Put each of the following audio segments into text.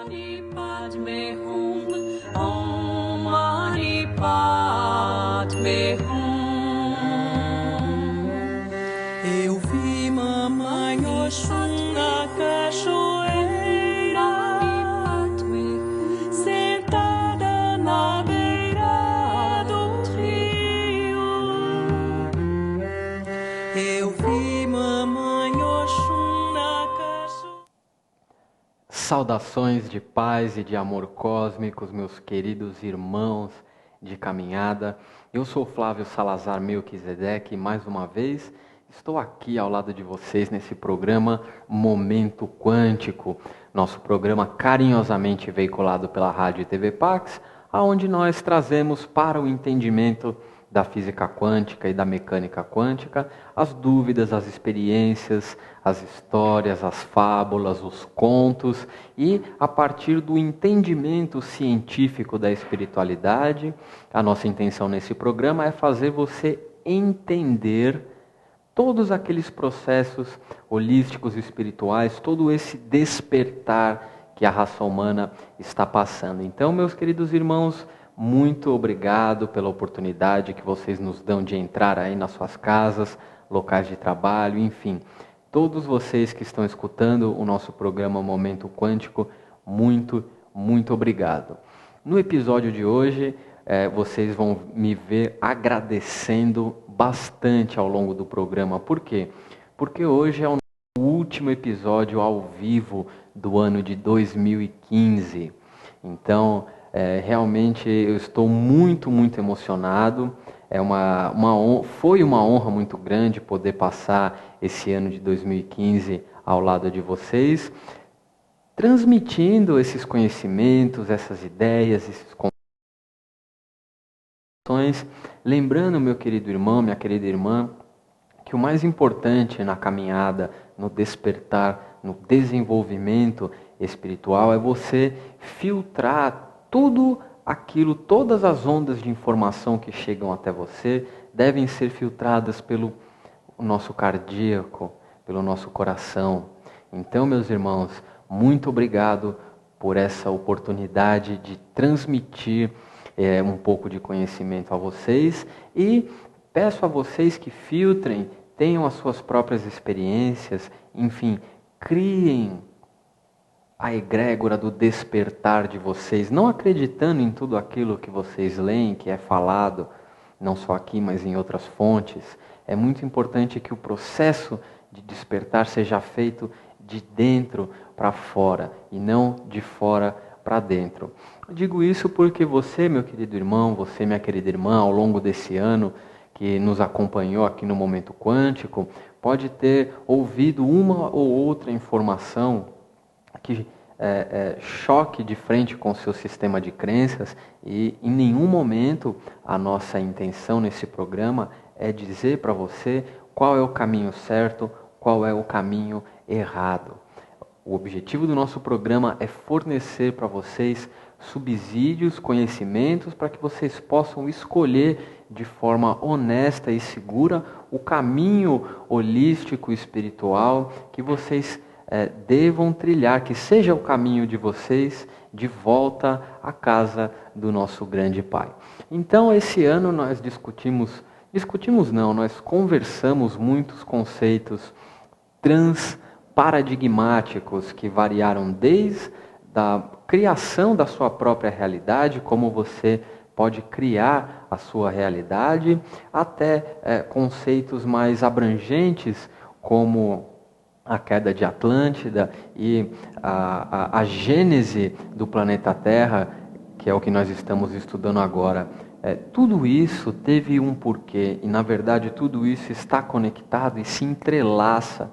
Mani Padme Hum, Om Mani Padme Hum. Eu vi mamãe Oxum na cachoeira, sentada na beira do rio. Eu vi mamãe Oxum na cachoeira. Saudações de paz e de amor cósmicos, meus queridos irmãos de caminhada. Eu sou Flávio Salazar Melquisedeque e mais uma vez estou aqui ao lado de vocês nesse programa Momento Quântico, nosso programa carinhosamente veiculado pela Rádio e TV Pax, onde nós trazemos para o entendimento da física quântica e da mecânica quântica as dúvidas, as experiências, as histórias, as fábulas, os contos, e a partir do entendimento científico da espiritualidade, a nossa intenção nesse programa é fazer você entender todos aqueles processos holísticos espirituais, todo esse despertar que a raça humana está passando. Então, meus queridos irmãos, muito obrigado pela oportunidade que vocês nos dão de entrar aí nas suas casas, locais de trabalho, enfim. Todos vocês que estão escutando o nosso programa Momento Quântico, muito obrigado. No episódio de hoje, vocês vão me ver agradecendo bastante ao longo do programa. Por quê? Porque hoje é o último episódio ao vivo do ano de 2015. Então, realmente eu estou muito emocionado. Foi uma honra muito grande poder passar esse ano de 2015 ao lado de vocês, transmitindo esses conhecimentos, essas ideias, esses conceitos. Lembrando, meu querido irmão, minha querida irmã, que o mais importante na caminhada, no despertar, no desenvolvimento espiritual é você filtrar tudo aquilo, todas as ondas de informação que chegam até você devem ser filtradas pelo nosso cardíaco, pelo nosso coração. Então, meus irmãos, muito obrigado por essa oportunidade de transmitir um pouco de conhecimento a vocês, e peço a vocês que filtrem, tenham as suas próprias experiências, enfim, criem a egrégora do despertar de vocês, não acreditando em tudo aquilo que vocês leem, que é falado, não só aqui, mas em outras fontes. É muito importante que o processo de despertar seja feito de dentro para fora e não de fora para dentro. Eu digo isso porque você, meu querido irmão, você, minha querida irmã, ao longo desse ano que nos acompanhou aqui no Momento Quântico, pode ter ouvido uma ou outra informação que choque de frente com o seu sistema de crenças, e em nenhum momento a nossa intenção nesse programa é dizer para você qual é o caminho certo, qual é o caminho errado. O objetivo do nosso programa é fornecer para vocês subsídios, conhecimentos, para que vocês possam escolher de forma honesta e segura o caminho holístico e espiritual que vocês devam trilhar, que seja o caminho de vocês de volta à casa do nosso grande Pai. Então, esse ano nós nós conversamos muitos conceitos transparadigmáticos que variaram desde a criação da sua própria realidade, como você pode criar a sua realidade, até conceitos mais abrangentes, como a queda de Atlântida e a gênese do planeta Terra, que é o que nós estamos estudando agora. Tudo isso teve um porquê, e na verdade tudo isso está conectado e se entrelaça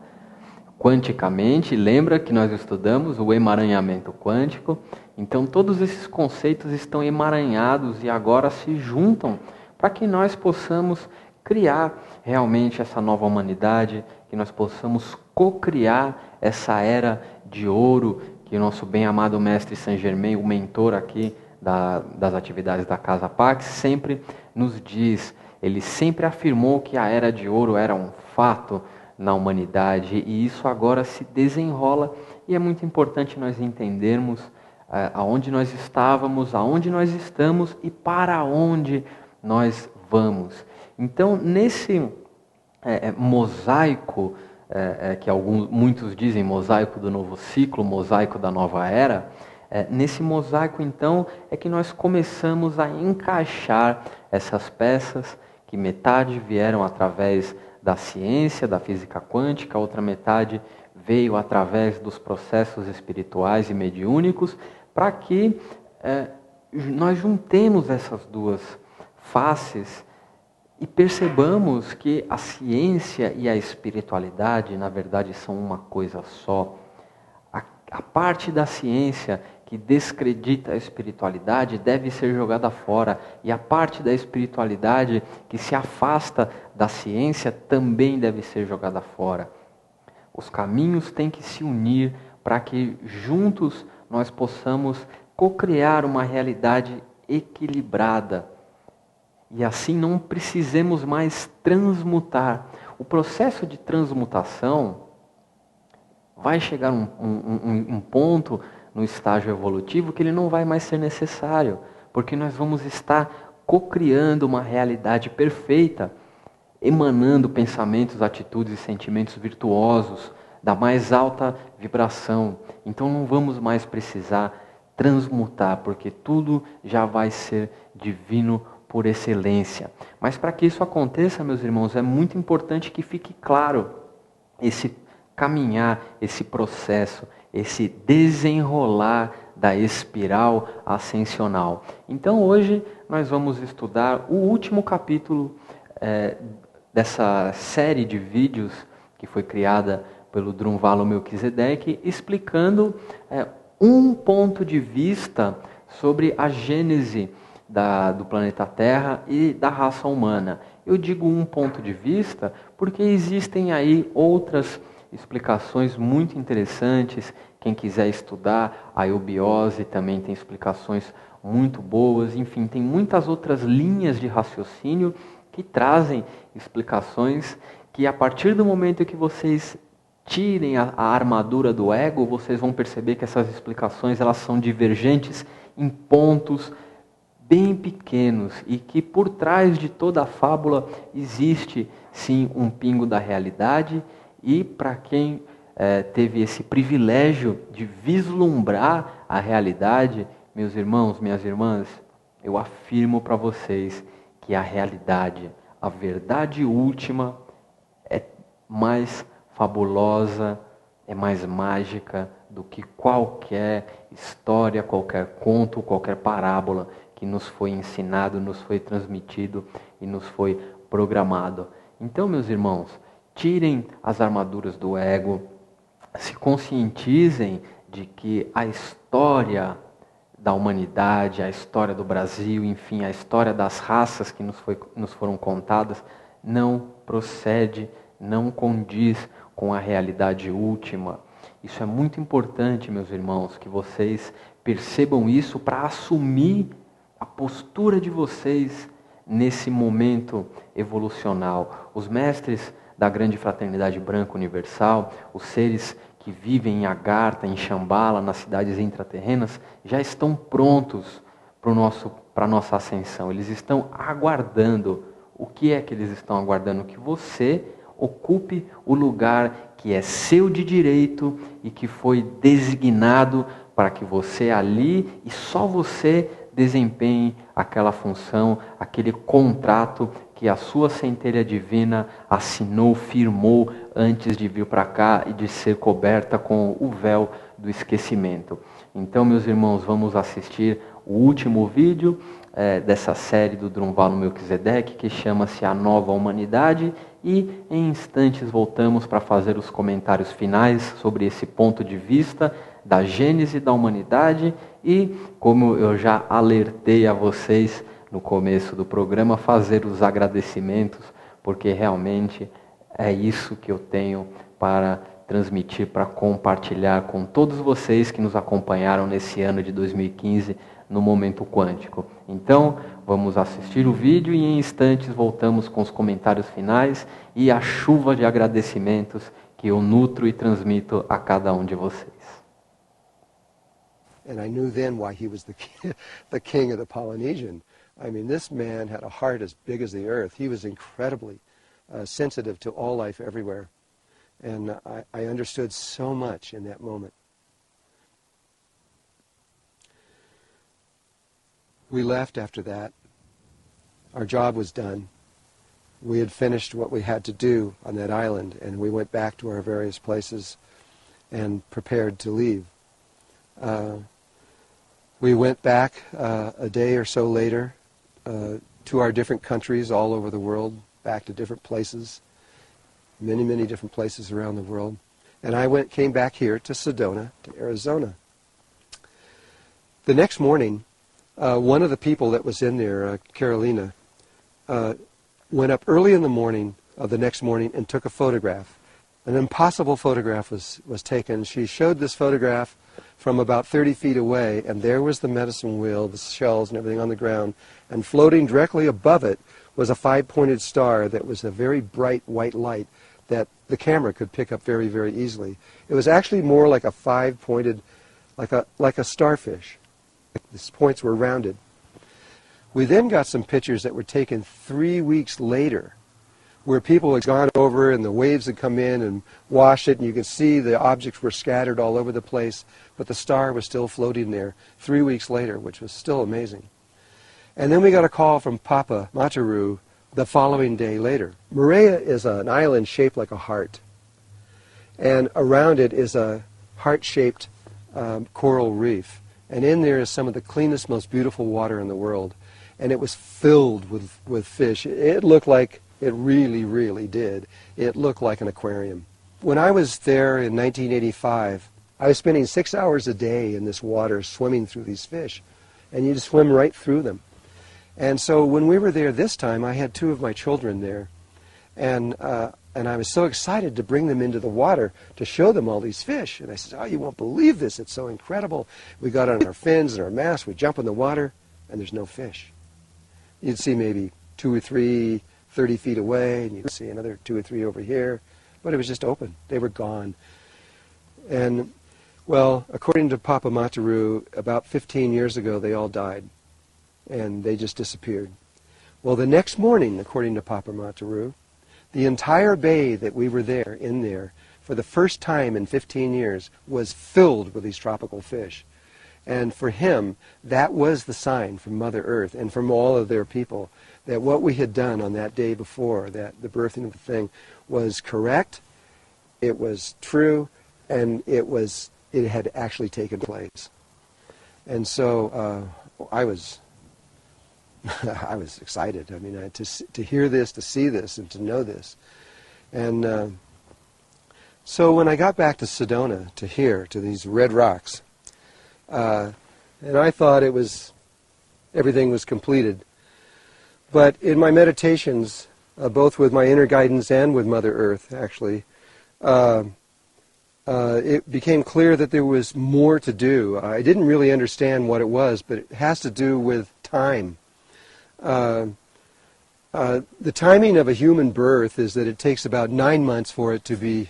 quanticamente. Lembra que nós estudamos o emaranhamento quântico? Então todos esses conceitos estão emaranhados e agora se juntam para que nós possamos criar realmente essa nova humanidade, que nós possamos co-criar essa era de ouro que o nosso bem-amado Mestre Saint Germain, o mentor aqui das atividades da Casa Pax, sempre nos diz. Ele sempre afirmou que a era de ouro era um fato na humanidade, e isso agora se desenrola, e é muito importante nós entendermos aonde nós estávamos, aonde nós estamos e para onde nós vamos. Então, nesse mosaico, que muitos dizem mosaico do novo ciclo, mosaico da nova era, nesse mosaico, então, é que nós começamos a encaixar essas peças, que metade vieram através da ciência, da física quântica, a outra metade veio através dos processos espirituais e mediúnicos, para que nós juntemos essas duas faces e percebamos que a ciência e a espiritualidade, na verdade, são uma coisa só. A parte da ciência que descredita a espiritualidade deve ser jogada fora, e a parte da espiritualidade que se afasta da ciência também deve ser jogada fora. Os caminhos têm que se unir para que juntos nós possamos co-criar uma realidade equilibrada. E assim não precisemos mais transmutar. O processo de transmutação vai chegar um ponto no estágio evolutivo que ele não vai mais ser necessário, porque nós vamos estar co-criando uma realidade perfeita, emanando pensamentos, atitudes e sentimentos virtuosos, da mais alta vibração. Então não vamos mais precisar transmutar, porque tudo já vai ser divino por excelência. Mas para que isso aconteça, meus irmãos, é muito importante que fique claro esse caminhar, esse processo, esse desenrolar da espiral ascensional. Então hoje nós vamos estudar o último capítulo dessa série de vídeos que foi criada pelo Drunvalo Melquisedeque, explicando um ponto de vista sobre a gênese do planeta Terra e da raça humana. Eu digo um ponto de vista porque existem aí outras explicações muito interessantes. Quem quiser estudar a eubiose também tem explicações muito boas. Enfim, tem muitas outras linhas de raciocínio que trazem explicações que, a partir do momento que vocês tirem a armadura do ego, vocês vão perceber que essas explicações elas são divergentes em pontos bem pequenos, e que por trás de toda a fábula existe sim um pingo da realidade. E para quem teve esse privilégio de vislumbrar a realidade, meus irmãos, minhas irmãs, eu afirmo para vocês que a realidade, a verdade última, é mais fabulosa, é mais mágica do que qualquer história, qualquer conto, qualquer parábola que nos foi ensinado, nos foi transmitido e nos foi programado. Então, meus irmãos, tirem as armaduras do ego, se conscientizem de que a história da humanidade, a história do Brasil, enfim, a história das raças que nos foram contadas, não procede, não condiz com a realidade última. Isso é muito importante, meus irmãos, que vocês percebam isso para assumir a postura de vocês nesse momento evolucional. Os mestres da grande fraternidade branca universal, os seres que vivem em Agartha, em Shambhala, nas cidades intraterrenas, já estão prontos para a nossa ascensão. Eles estão aguardando. O que é que eles estão aguardando? Que você ocupe o lugar que é seu de direito e que foi designado para que você ali e só você desempenhe aquela função, aquele contrato que a sua centelha divina assinou, firmou antes de vir para cá e de ser coberta com o véu do esquecimento. Então, meus irmãos, vamos assistir o último vídeo dessa série do Drunvalo Melquisedeque, que chama-se A Nova Humanidade, e em instantes voltamos para fazer os comentários finais sobre esse ponto de vista da gênese da humanidade e, como eu já alertei a vocês no começo do programa, fazer os agradecimentos, porque realmente é isso que eu tenho para transmitir, para compartilhar com todos vocês que nos acompanharam nesse ano de 2015 no Momento Quântico. Então, vamos assistir o vídeo e em instantes voltamos com os comentários finais e a chuva de agradecimentos que eu nutro e transmito a cada um de vocês. And I knew then why he was the king of the Polynesian. I mean, this man had a heart as big as the earth. He was incredibly sensitive to all life everywhere. And I understood so much in that moment. We left after that. Our job was done. We had finished what we had to do on that island, and we went back to our various places and prepared to leave. We went back a day or so later to our different countries all over the world, back to different places, many, many different places around the world. And I came back here to Sedona, to Arizona. The next morning, one of the people that was in there, Carolina, went up early in the morning of the next morning and took a photograph. An impossible photograph was taken. She showed this photograph from about 30 feet away, and there was the medicine wheel, the shells and everything on the ground, and floating directly above it was a 5-pointed star that was a very bright white light that the camera could pick up very, very easily. It was actually more like a 5-pointed, like a starfish. These points were rounded. We then got some pictures that were taken 3 weeks later, where people had gone over and the waves had come in and washed it, and you could see the objects were scattered all over the place, but the star was still floating there 3 weeks later, which was still amazing. And then we got a call from Papa Mataru the following day later. Moorea is an island shaped like a heart, and around it is a heart-shaped coral reef, and in there is some of the cleanest, most beautiful water in the world, and it was filled with fish. It looked like, it really, really did. It looked like an aquarium. When I was there in 1985, I was spending 6 hours a day in this water swimming through these fish, and you just swim right through them. And so when we were there this time, I had 2 of my children there, and I was so excited to bring them into the water to show them all these fish. And I said, "Oh, you won't believe this. It's so incredible." We got on our fins and our masks, we jump in the water, and there's no fish. You'd see maybe 2 or 3 30 feet away, and you'd see another 2 or 3 over here, but it was just open. They were gone. And, well, according to Papa Mataru, about 15 years ago, they all died, and they just disappeared. Well, the next morning, according to Papa Mataru, the entire bay that we were there, in there, for the first time in 15 years, was filled with these tropical fish. And for him, that was the sign from Mother Earth and from all of their people that what we had done on that day before, that the birthing of the thing, was correct, it was true, and it had actually taken place. And so I was excited. I mean, to hear this, to see this, and to know this. And so when I got back to Sedona, to these red rocks, and I thought everything was completed. But in my meditations, both with my inner guidance and with Mother Earth, actually, it became clear that there was more to do. I didn't really understand what it was, but it has to do with time. The timing of a human birth is that it takes about 9 months for it to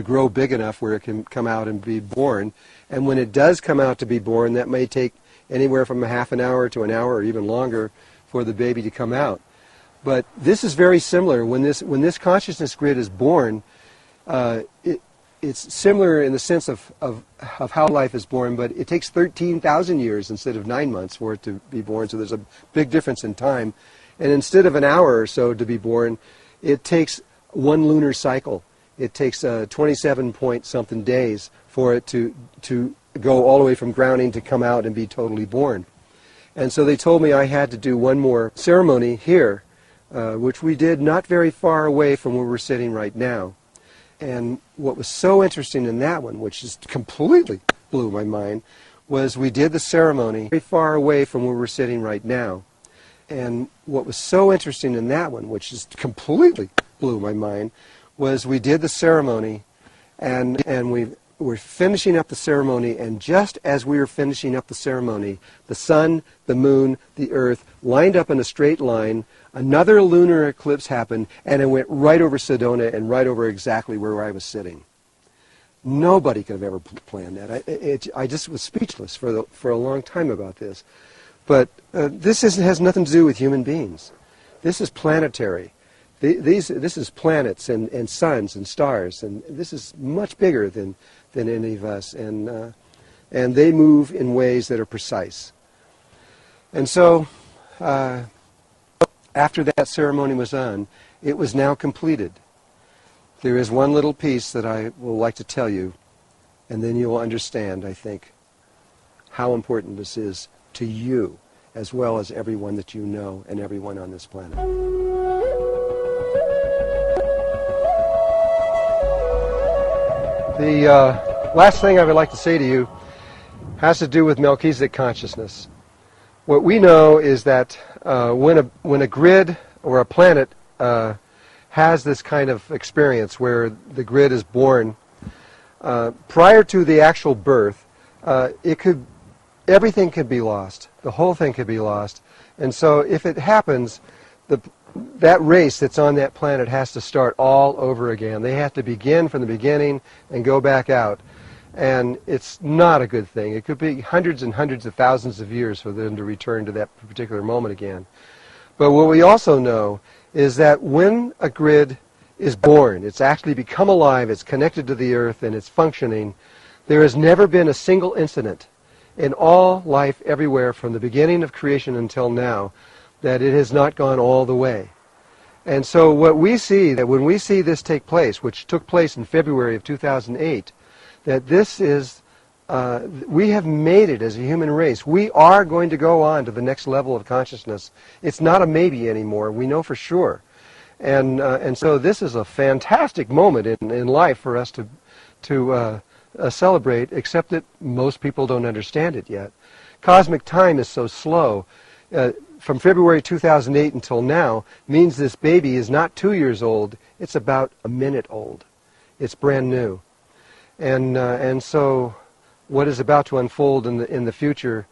grow big enough where it can come out and be born. And when it does come out to be born, that may take anywhere from a half an hour to an hour or even longer for the baby to come out. But this is very similar. When this consciousness grid is born, it's similar in the sense of how life is born, but it takes 13,000 years instead of 9 months for it to be born, so there's a big difference in time. And instead of an hour or so to be born, it takes 1 lunar cycle. It takes 27-point-something days for it to go all the way from grounding to come out and be totally born. And so they told me I had to do one more ceremony here, which we did not very far away from where we're sitting right now. And what was so interesting in that one, which just completely blew my mind, was we did the ceremony very far away from where we're sitting right now. And what was so interesting in that one, which just completely blew my mind, was we did the ceremony, and we were finishing up the ceremony, and just as we were finishing up the ceremony, the sun, the moon, the earth lined up in a straight line. Another lunar eclipse happened, and it went right over Sedona and right over exactly where I was sitting. Nobody could have ever planned that. I just was speechless for a long time about this. But this has nothing to do with human beings. This is planetary. This is planets and suns and stars, and this is much bigger than any of us. And they move in ways that are precise. And so, after that ceremony was done, it was now completed. There is one little piece that I will like to tell you, and then you will understand, I think, how important this is to you, as well as everyone that you know and everyone on this planet. The last thing I would like to say to you has to do with Melchizedek consciousness. What we know is that when a grid or a planet has this kind of experience where the grid is born, prior to the actual birth, everything could be lost. The whole thing could be lost. And so if it happens, that race that's on that planet has to start all over again. They have to begin from the beginning and go back out. And it's not a good thing. It could be hundreds and hundreds of thousands of years for them to return to that particular moment again. But what we also know is that when a grid is born, it's actually become alive, it's connected to the earth, and it's functioning, there has never been a single incident in all life everywhere from the beginning of creation until now that it has not gone all the way. And so what we see, that when we see this take place, which took place in February of 2008, that this is, we have made it as a human race. We are going to go on to the next level of consciousness. It's not a maybe anymore. We know for sure. And so this is a fantastic moment in life for us to celebrate, except that most people don't understand it yet. Cosmic time is so slow. From February 2008 until now means this baby is not 2 years old. It's about a minute old. It's brand new. And so what is about to unfold in the future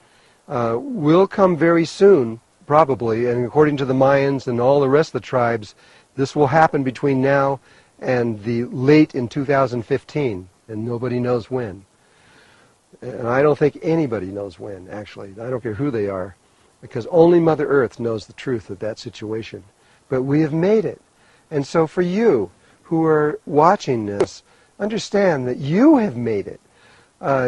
will come very soon, probably, and according to the Mayans and all the rest of the tribes, this will happen between now and the late in 2015, and nobody knows when. And I don't think anybody knows when, actually. I don't care who they are, because only Mother Earth knows the truth of that situation. But we have made it. And so for you who are watching this, understand that you have made it.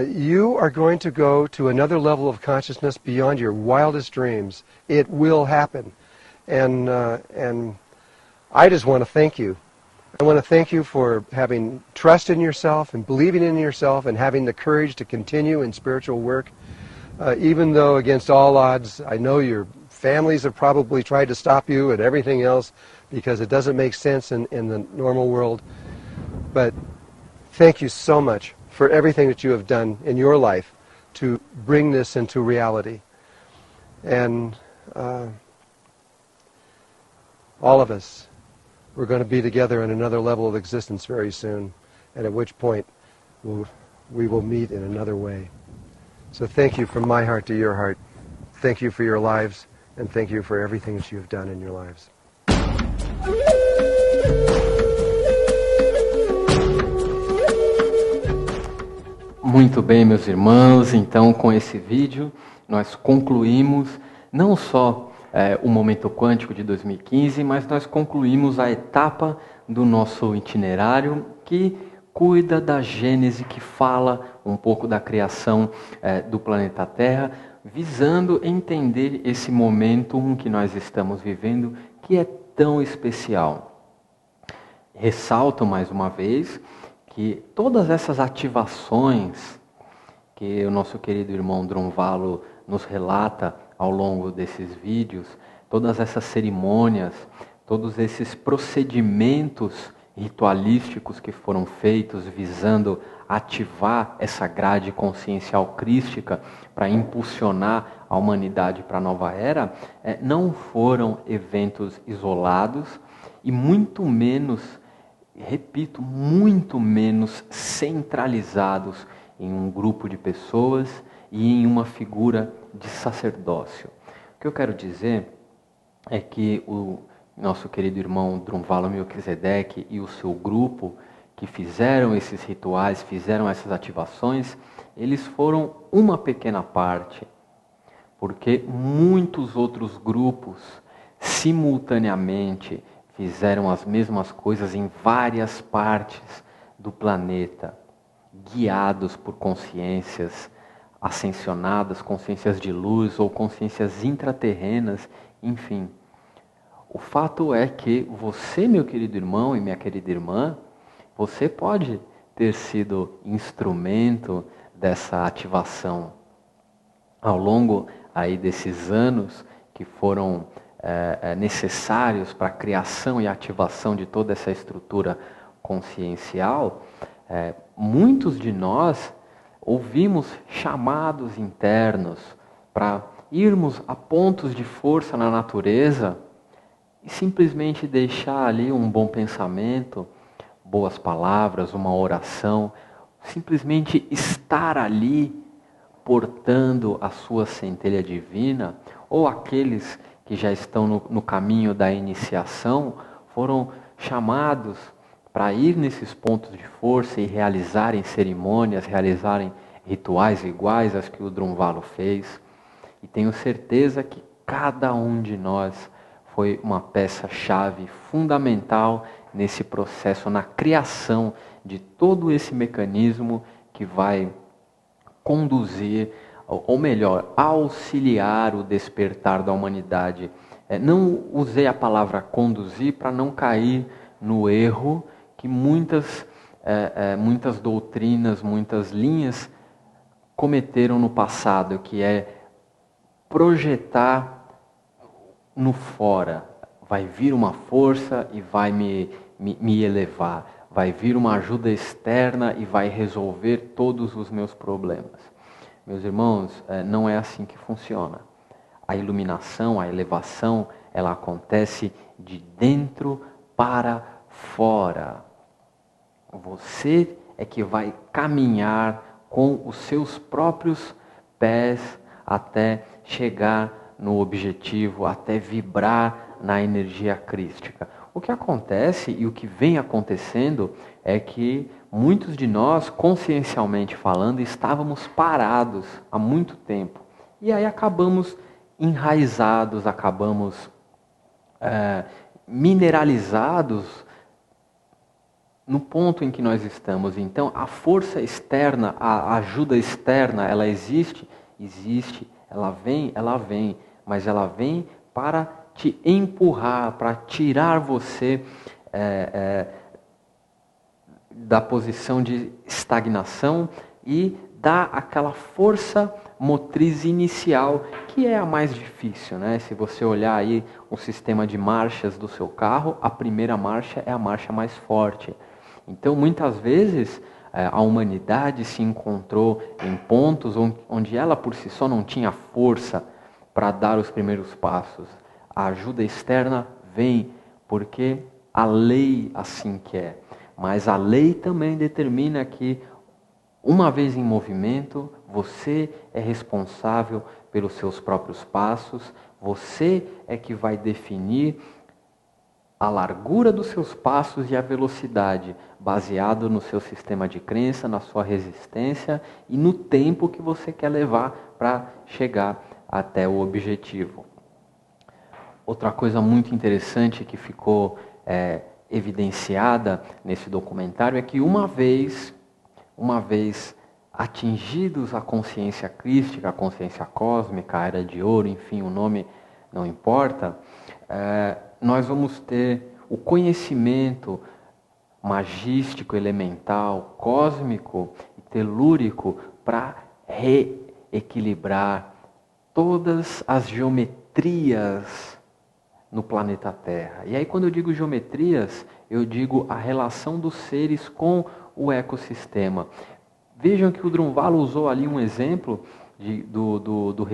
You are going to go to another level of consciousness beyond your wildest dreams. It will happen. And I just want to thank you. I want to thank you for having trust in yourself and believing in yourself and having the courage to continue in spiritual work. Even though against all odds, I know your families have probably tried to stop you and everything else because it doesn't make sense in the normal world. But thank you so much for everything that you have done in your life to bring this into reality. And all of us, we're going to be together in another level of existence very soon, and at which point we will meet in another way. So thank you from my heart to your heart. Thank you for your lives, and thank you for everything that you have done in your lives. Muito bem, meus irmãos, então com esse vídeo nós concluímos não só o Momento Quântico de 2015, mas nós concluímos a etapa do nosso itinerário que cuida da Gênese, que fala um pouco da criação do planeta Terra, visando entender esse momento que nós estamos vivendo, que é tão especial. Ressalto mais uma vez que todas essas ativações que o nosso querido irmão Drunvalo nos relata ao longo desses vídeos, todas essas cerimônias, todos esses procedimentos ritualísticos que foram feitos visando ativar essa grade consciencial crística para impulsionar a humanidade para a nova era, não foram eventos isolados e muito menos, repito, muito menos centralizados em um grupo de pessoas e em uma figura de sacerdócio. O que eu quero dizer é que o nosso querido irmão Drunvalo Melchizedek e o seu grupo, que fizeram esses rituais, fizeram essas ativações, eles foram uma pequena parte, porque muitos outros grupos simultaneamente fizeram as mesmas coisas em várias partes do planeta, guiados por consciências ascensionadas, consciências de luz ou consciências intraterrenas, enfim. O fato é que você, meu querido irmão e minha querida irmã, você pode ter sido instrumento dessa ativação. Ao longo aí desses anos que foram necessários para a criação e ativação de toda essa estrutura consciencial, muitos de nós ouvimos chamados internos para irmos a pontos de força na natureza e simplesmente deixar ali um bom pensamento, boas palavras, uma oração, simplesmente estar ali portando a sua centelha divina, ou aqueles que já estão no caminho da iniciação foram chamados para ir nesses pontos de força e realizarem cerimônias, realizarem rituais iguais às que o Drunvalo fez. E tenho certeza que cada um de nós foi uma peça-chave fundamental nesse processo, na criação de todo esse mecanismo que vai conduzir, ou melhor, auxiliar o despertar da humanidade. Não usei a palavra conduzir para não cair no erro que muitas doutrinas, muitas linhas cometeram no passado, que é projetar no fora. Vai vir uma força e vai me elevar. Vai vir uma ajuda externa e vai resolver todos os meus problemas. Meus irmãos, não é assim que funciona. A iluminação, a elevação, ela acontece de dentro para fora. Você é que vai caminhar com os seus próprios pés até chegar no objetivo, até vibrar na energia crística. O que acontece e o que vem acontecendo é que muitos de nós, consciencialmente falando, estávamos parados há muito tempo. E aí acabamos enraizados, acabamos mineralizados no ponto em que nós estamos. Então, a força externa, a ajuda externa, ela existe, ela vem, mas ela vem para te empurrar, para tirar você da posição de estagnação e dar aquela força motriz inicial, que é a mais difícil, né? Se você olhar aí o sistema de marchas do seu carro, a primeira marcha é a marcha mais forte. Então, muitas vezes, a humanidade se encontrou em pontos onde ela por si só não tinha força para dar os primeiros passos. A ajuda externa vem porque a lei assim quer. Mas a lei também determina que, uma vez em movimento, você é responsável pelos seus próprios passos, você é que vai definir a largura dos seus passos e a velocidade, baseado no seu sistema de crença, na sua resistência e no tempo que você quer levar para chegar até o objetivo. Outra coisa muito interessante que ficou evidenciada nesse documentário é que uma vez atingidos a consciência crística, a consciência cósmica, a era de ouro, enfim, o nome não importa, nós vamos ter o conhecimento magístico, elemental, cósmico e telúrico para reequilibrar todas as geometrias no planeta Terra. E aí, quando eu digo geometrias, eu digo a relação dos seres com o ecossistema. Vejam que o Drunvalo usou ali um exemplo do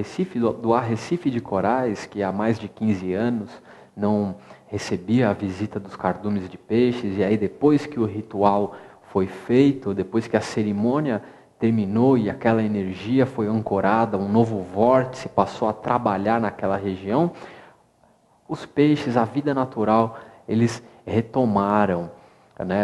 arrecife de corais, que há mais de 15 anos não recebia a visita dos cardumes de peixes, e aí depois que o ritual foi feito, depois que a cerimônia terminou e aquela energia foi ancorada, um novo vórtice passou a trabalhar naquela região, os peixes, a vida natural, eles retomaram né,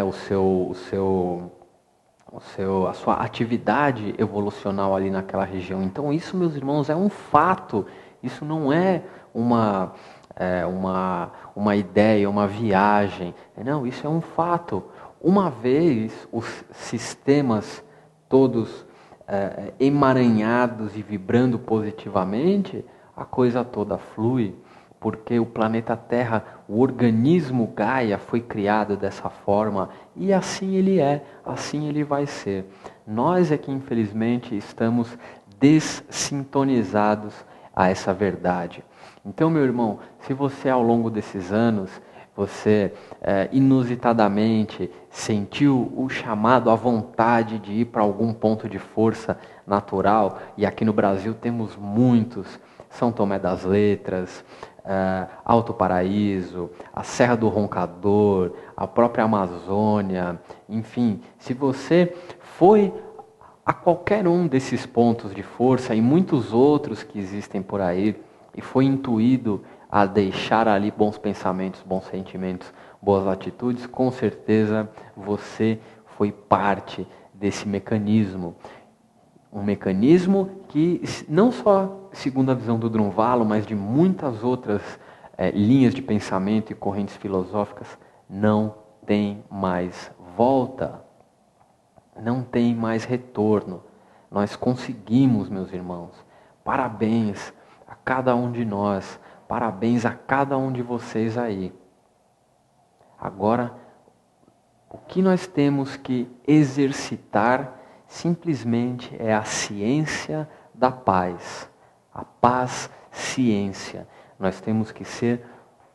a sua atividade evolucional ali naquela região. Então isso, meus irmãos, é um fato. Isso não é uma ideia, uma viagem. Não, isso é um fato. Uma vez os sistemas todos emaranhados e vibrando positivamente, a coisa toda flui, porque o planeta Terra, o organismo Gaia foi criado dessa forma e assim ele é, assim ele vai ser. Nós é que infelizmente estamos dessintonizados a essa verdade. Então, meu irmão, se você ao longo desses anos, você inusitadamente sentiu o chamado, a vontade de ir para algum ponto de força natural, e aqui no Brasil temos muitos, São Tomé das Letras, Alto Paraíso, a Serra do Roncador, a própria Amazônia, enfim, se você foi a qualquer um desses pontos de força e muitos outros que existem por aí, e foi intuído a deixar ali bons pensamentos, bons sentimentos, boas atitudes, com certeza você foi parte desse mecanismo. Um mecanismo que, não só segundo a visão do Drunvalo, mas de muitas outras linhas de pensamento e correntes filosóficas, não tem mais volta, não tem mais retorno. Nós conseguimos, meus irmãos. Parabéns a cada um de nós, parabéns a cada um de vocês aí. Agora, o que nós temos que exercitar simplesmente é a ciência da paz. A paz-ciência. Nós temos que ser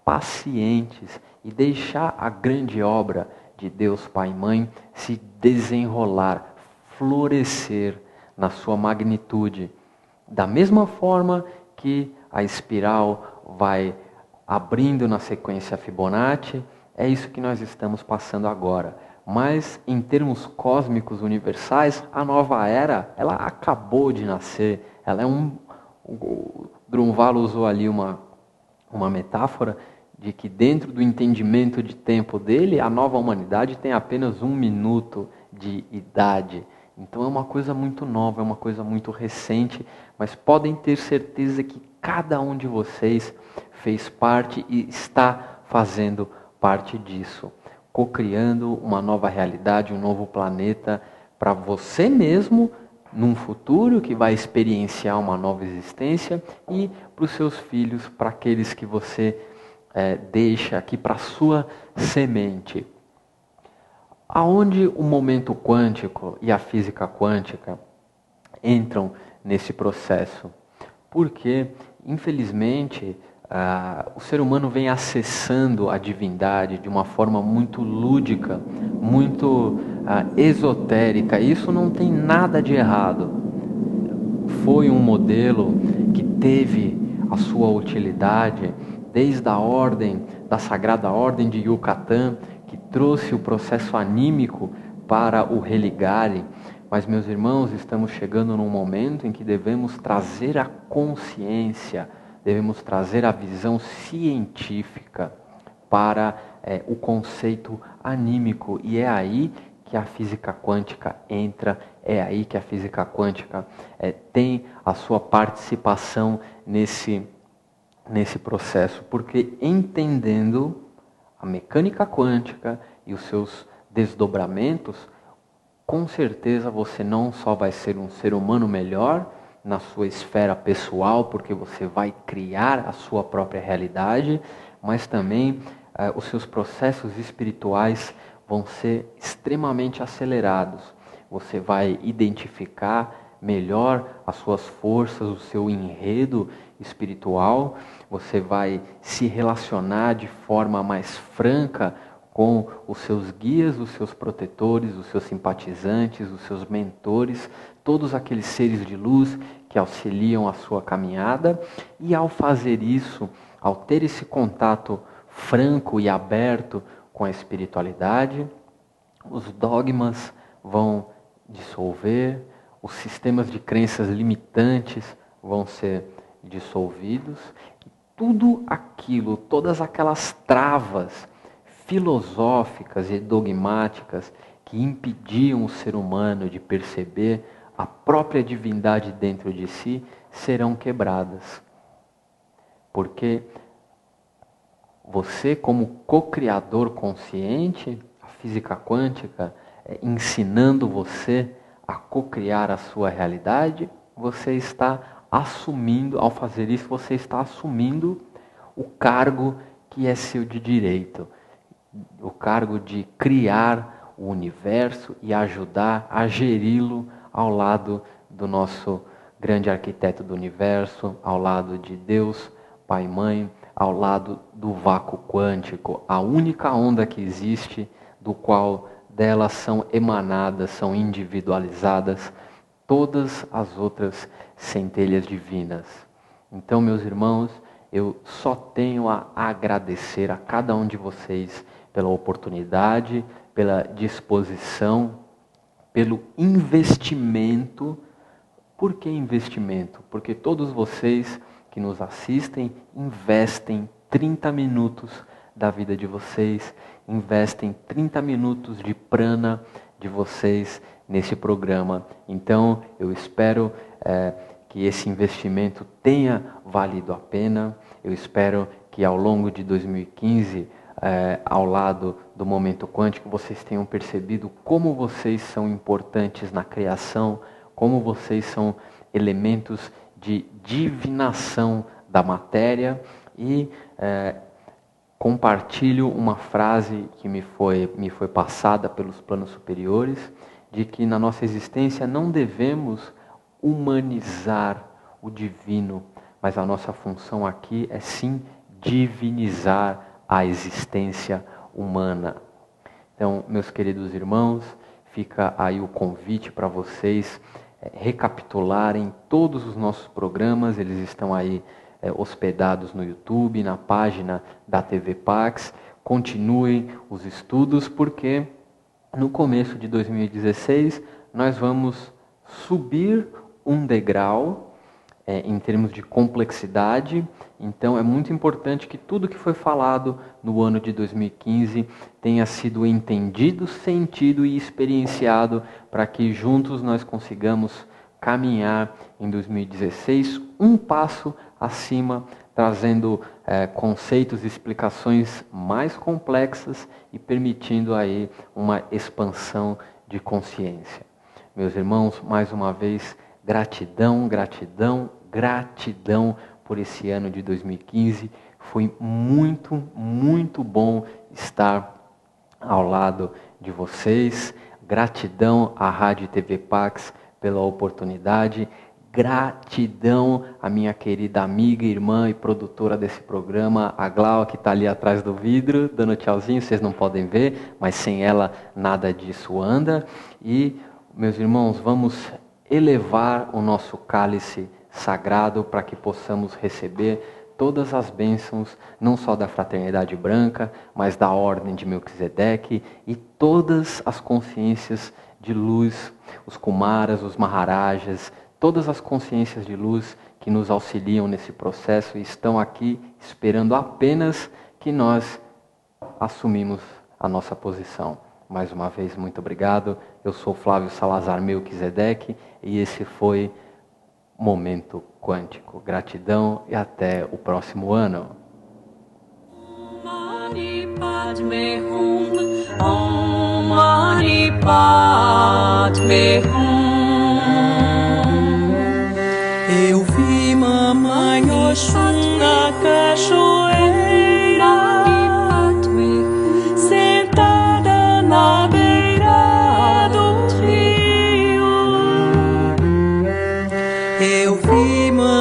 pacientes e deixar a grande obra de Deus Pai e Mãe se desenrolar, florescer na sua magnitude. Da mesma forma que a espiral vai abrindo na sequência Fibonacci, é isso que nós estamos passando agora. Mas, em termos cósmicos universais, a nova era, ela acabou de nascer. Ela é o Drunvalo usou ali uma metáfora de que dentro do entendimento de tempo dele, a nova humanidade tem apenas 1 minuto de idade. Então é uma coisa muito nova, é uma coisa muito recente, mas podem ter certeza que cada um de vocês fez parte e está fazendo parte disso, co-criando uma nova realidade, um novo planeta para você mesmo, num futuro que vai experienciar uma nova existência, e para os seus filhos, para aqueles que você deixa aqui para a sua semente. Aonde o momento quântico e a física quântica entram nesse processo? Porque, infelizmente, o ser humano vem acessando a divindade de uma forma muito lúdica, muito esotérica. Isso não tem nada de errado. Foi um modelo que teve a sua utilidade desde a ordem, da Sagrada Ordem de Yucatán, que trouxe o processo anímico para o religare. Mas, meus irmãos, estamos chegando num momento em que devemos trazer a consciência, devemos trazer a visão científica para o conceito anímico. E é aí que a física quântica entra, é aí que a física quântica tem a sua participação nesse processo. Porque entendendo a mecânica quântica e os seus desdobramentos, com certeza você não só vai ser um ser humano melhor na sua esfera pessoal, porque você vai criar a sua própria realidade, mas também os seus processos espirituais vão ser extremamente acelerados. Você vai identificar melhor as suas forças, o seu enredo espiritual, você vai se relacionar de forma mais franca com os seus guias, os seus protetores, os seus simpatizantes, os seus mentores, todos aqueles seres de luz que auxiliam a sua caminhada. E ao fazer isso, ao ter esse contato franco e aberto com a espiritualidade, os dogmas vão dissolver, os sistemas de crenças limitantes vão ser dissolvidos, e tudo aquilo, todas aquelas travas filosóficas e dogmáticas que impediam o ser humano de perceber a própria divindade dentro de si serão quebradas. Porque você, como co-criador consciente, a física quântica, ensinando você a co-criar a sua realidade, você está assumindo, ao fazer isso, você está assumindo o cargo que é seu de direito, o cargo de criar o universo e ajudar a geri-lo ao lado do nosso grande arquiteto do universo, ao lado de Deus, Pai e Mãe, ao lado do vácuo quântico, a única onda que existe, do qual delas são emanadas, são individualizadas todas as outras centelhas divinas. Então, meus irmãos, eu só tenho a agradecer a cada um de vocês pela oportunidade, pela disposição, pelo investimento. Por que investimento? Porque todos vocês que nos assistem investem 30 minutos da vida de vocês, investem 30 minutos de prana de vocês nesse programa. Então, eu espero que esse investimento tenha valido a pena. Eu espero que ao longo de 2015, ao lado do Momento Quântico, vocês tenham percebido como vocês são importantes na criação, como vocês são elementos de divinação da matéria. E compartilho uma frase que me foi passada pelos planos superiores, de que na nossa existência não devemos humanizar o divino, mas a nossa função aqui é sim divinizar a existência humana. Então, meus queridos irmãos, fica aí o convite para vocês recapitularem todos os nossos programas. Eles estão aí hospedados no YouTube, na página da TV Pax. Continuem os estudos, porque no começo de 2016 nós vamos subir um degrau em termos de complexidade. Então é muito importante que tudo que foi falado no ano de 2015 tenha sido entendido, sentido e experienciado, para que juntos nós consigamos caminhar em 2016 um passo acima, trazendo conceitos e explicações mais complexas e permitindo aí uma expansão de consciência. Meus irmãos, mais uma vez, gratidão, gratidão, gratidão por esse ano de 2015. Foi muito, muito bom estar ao lado de vocês. Gratidão à Rádio TV Pax pela oportunidade. Gratidão à minha querida amiga, irmã e produtora desse programa, a Glau, que está ali atrás do vidro, dando tchauzinho. Vocês não podem ver, mas sem ela nada disso anda. E, meus irmãos, vamos elevar o nosso cálice sagrado para que possamos receber todas as bênçãos, não só da Fraternidade Branca, mas da Ordem de Melquisedeque e todas as consciências de luz, os Kumaras, os Maharajas, todas as consciências de luz que nos auxiliam nesse processo e estão aqui esperando apenas que nós assumimos a nossa posição. Mais uma vez, muito obrigado. Eu sou Flávio Salazar Melquisedeque e esse foi Momento Quântico. Gratidão e até o próximo ano. Mani Padme Hum, Om Mani Padme Hum. Eu vi Mamãe Oxum na cachoeira, sentada na beira do rio. Eu vi Mamãe